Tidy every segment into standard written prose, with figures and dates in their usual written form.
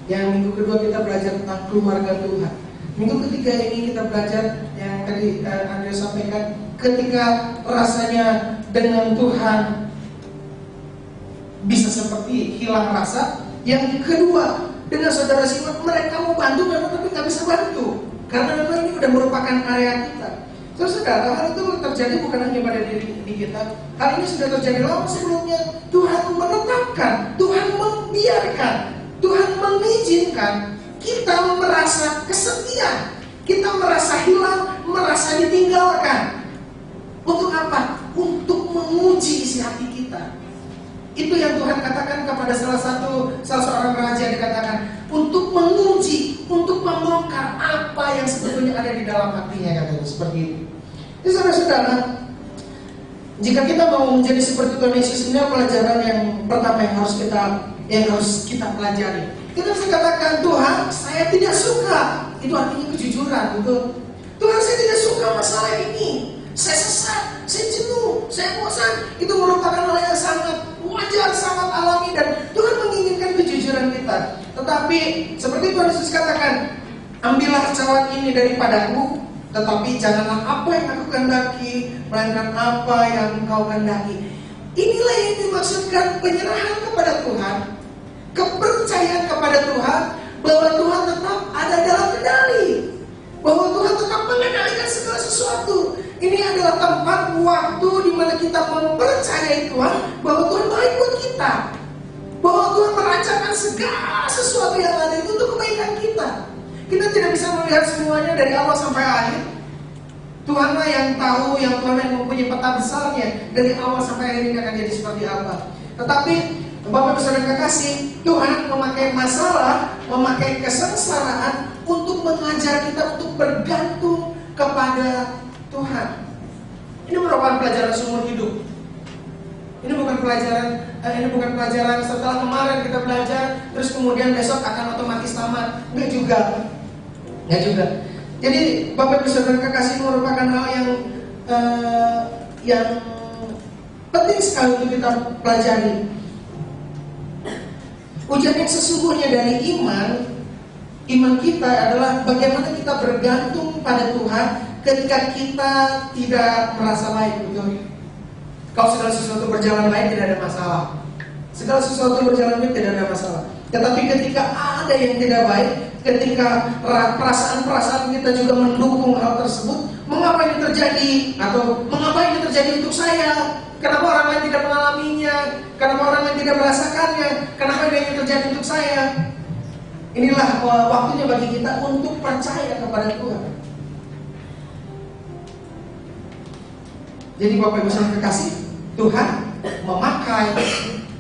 Yang minggu kedua kita belajar tentang keluarga Tuhan. Minggu ketiga ini kita belajar yang tadi Andrea sampaikan, ketika rasanya dengan Tuhan bisa seperti hilang rasa. Yang kedua, dengan saudara Simon, mereka mau bantu memang tapi nggak bisa bantu karena memang ini sudah merupakan area kita. Saudara, hal itu terjadi bukan hanya pada diri kita. Hal ini sudah terjadi lama sebelumnya. Tuhan menetapkan, Tuhan membiarkan, Tuhan mengizinkan kita merasa kesepian, kita merasa hilang, merasa ditinggalkan. Untuk apa? Untuk menguji isi hati kita. Itu yang Tuhan katakan kepada salah seorang raja, dikatakan untuk menguji, untuk membongkar apa yang sebetulnya ada di dalam hatinya, katanya seperti itu. Jadi saudara-saudara, jika kita mau menjadi seperti Tuhan Yesus, ini pelajaran yang pertama yang harus kita pelajari. Kita bisa katakan, Tuhan, saya tidak suka. Itu artinya kejujuran, betul. Tuhan, saya tidak suka masalah ini. Saya sesat, saya jenuh, saya bosan. Itu merupakan hal yang sangat wajar, sangat alami, dan Tuhan menginginkan kejujuran kita. Tetapi seperti Tuhan Yesus katakan, ambillah cawan ini daripadaku, tetapi janganlah apa yang aku kehendaki, melainkan apa yang engkau kehendaki. Inilah yang dimaksudkan penyerahan kepada Tuhan, kepercayaan kepada Tuhan, bahwa Tuhan tetap ada dalam kendali, bahwa Tuhan tetap mengendalikan segala sesuatu. Ini adalah tempat, waktu di mana kita mempercayai Tuhan bahwa Tuhan baik buat kita, bahwa Tuhan merancangkan segala sesuatu yang ada itu untuk kebaikan kita. Kita tidak bisa melihat semuanya dari awal sampai akhir. Tuhanlah yang tahu, yang Tuhan yang mempunyai peta besarnya dari awal sampai akhir ini akan jadi seperti apa. Tetapi Bapak Ibu Saudara kekasih, Tuhan memakai masalah, memakai kesengsaraan untuk mengajar kita untuk bergantung kepada Tuhan. Ini merupakan pelajaran seumur hidup. Ini bukan pelajaran setelah kemarin kita belajar terus kemudian besok akan otomatis tamat. Enggak juga. Jadi Bapak Ibu Saudara kekasih, merupakan hal yang penting sekali untuk kita pelajari. Ujian yang sesungguhnya dari iman kita adalah bagaimana kita bergantung pada Tuhan ketika kita tidak merasa baik, betul? Kalau segala sesuatu berjalan baik tidak ada masalah. Segala sesuatu berjalan baik tidak ada masalah. Tetapi ketika ada yang tidak baik, ketika perasaan-perasaan kita juga mendukung hal tersebut, mengapa ini terjadi? Atau mengapa ini terjadi untuk saya? Kenapa orang lain tidak mengalaminya? Kenapa orang lain tidak merasakannya? Kenapa ini terjadi untuk saya? Inilah waktunya bagi kita untuk percaya kepada Tuhan. Jadi Bapak Ibu Saudara kekasih, Tuhan memakai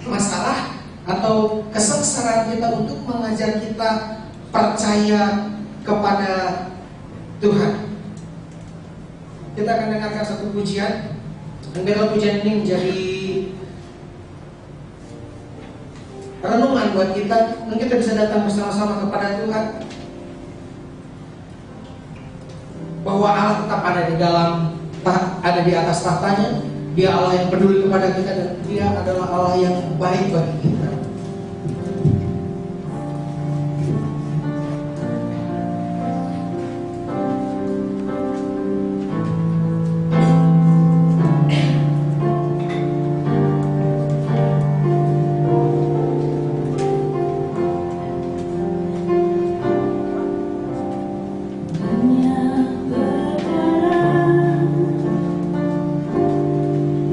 masalah atau kesengsaraan kita untuk mengajar kita percaya kepada Tuhan. Kita akan dengarkan satu pujian. Dan dalam pujian ini menjadi renungan buat kita. Mungkin kita bisa datang bersama-sama kepada Tuhan, bahwa Allah tetap ada di atas tahtanya. Dia Allah yang peduli kepada kita, dan Dia adalah Allah yang baik bagi kita.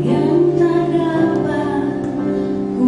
Yang tak dapat ku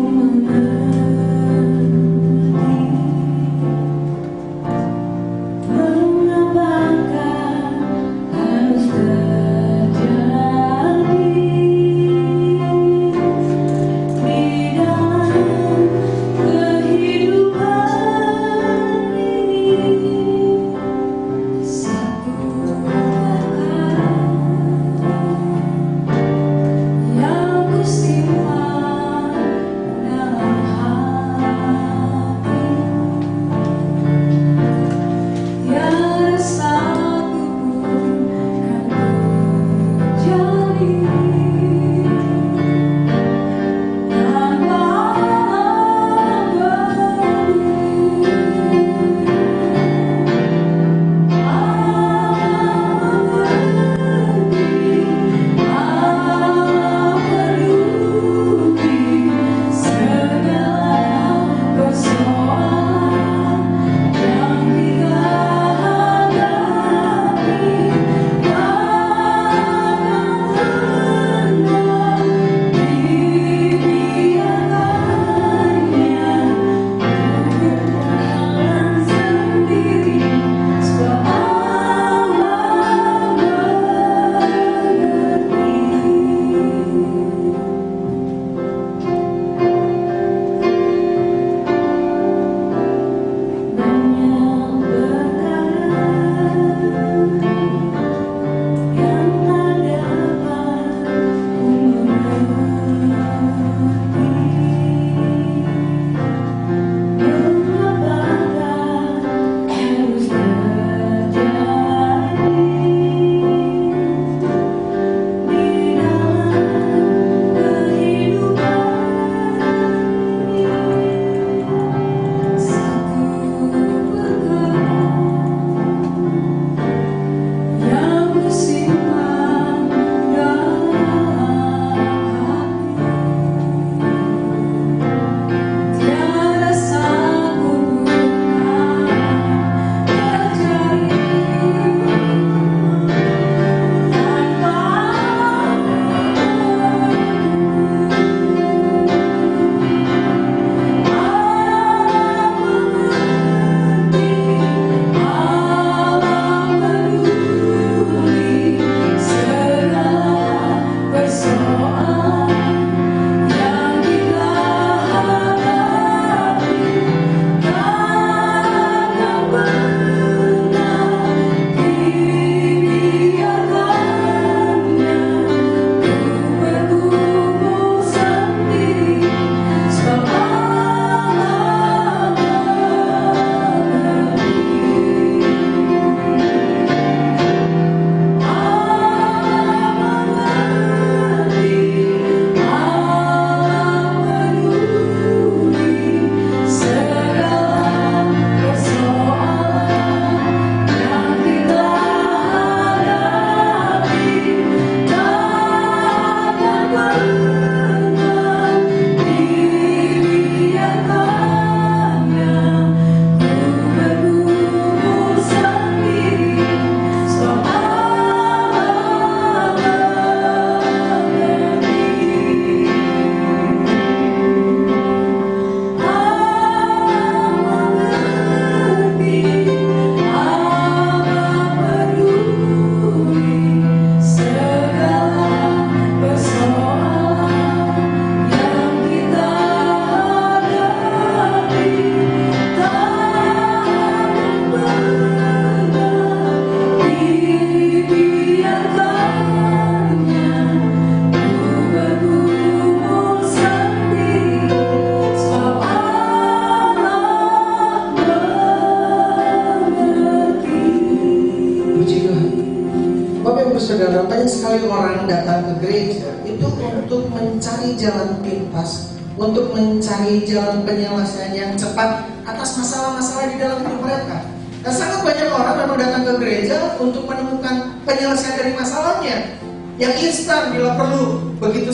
Bapak Ibu Saudara, banyak sekali orang datang ke gereja itu untuk mencari jalan pintas, untuk mencari jalan penyelesaian yang cepat atas masalah-masalah di dalam hidup mereka. Dan sangat banyak orang memang datang ke gereja untuk menemukan penyelesaian dari masalahnya yang instan bila perlu. Begitu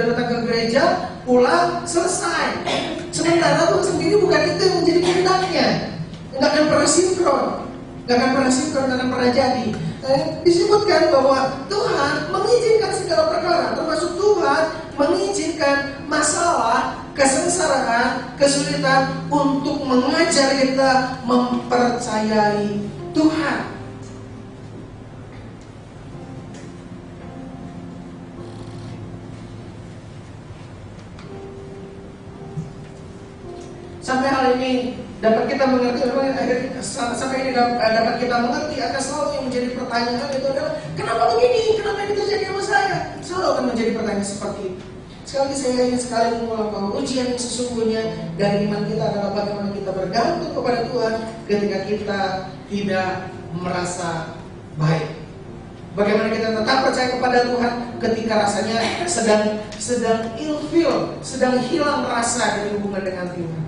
datang ke gereja, pulang, selesai. Sementara Tuhan sendiri bukan itu yang menjadi kehendaknya. Nggak akan pernah sinkron, nggak akan pernah jadi. Disebutkan bahwa Tuhan mengizinkan segala perkara, termasuk Tuhan mengizinkan masalah, kesengsaraan, kesulitan untuk mengajar kita mempercayai Tuhan. Sampai hal ini dapat kita mengerti, sampai ini dapat kita mengerti, akan selalu yang menjadi pertanyaan itu adalah kenapa begini, kenapa ini terjadi sama saya? Selalu akan menjadi pertanyaan seperti itu. Sekali lagi saya ingin sekali mengulang bahwa ujian yang sesungguhnya dari iman kita adalah bagaimana kita bergantung kepada Tuhan ketika kita tidak merasa baik. Bagaimana kita tetap percaya kepada Tuhan ketika rasanya sedang ilfeel, sedang hilang rasa dari hubungan dengan Tuhan.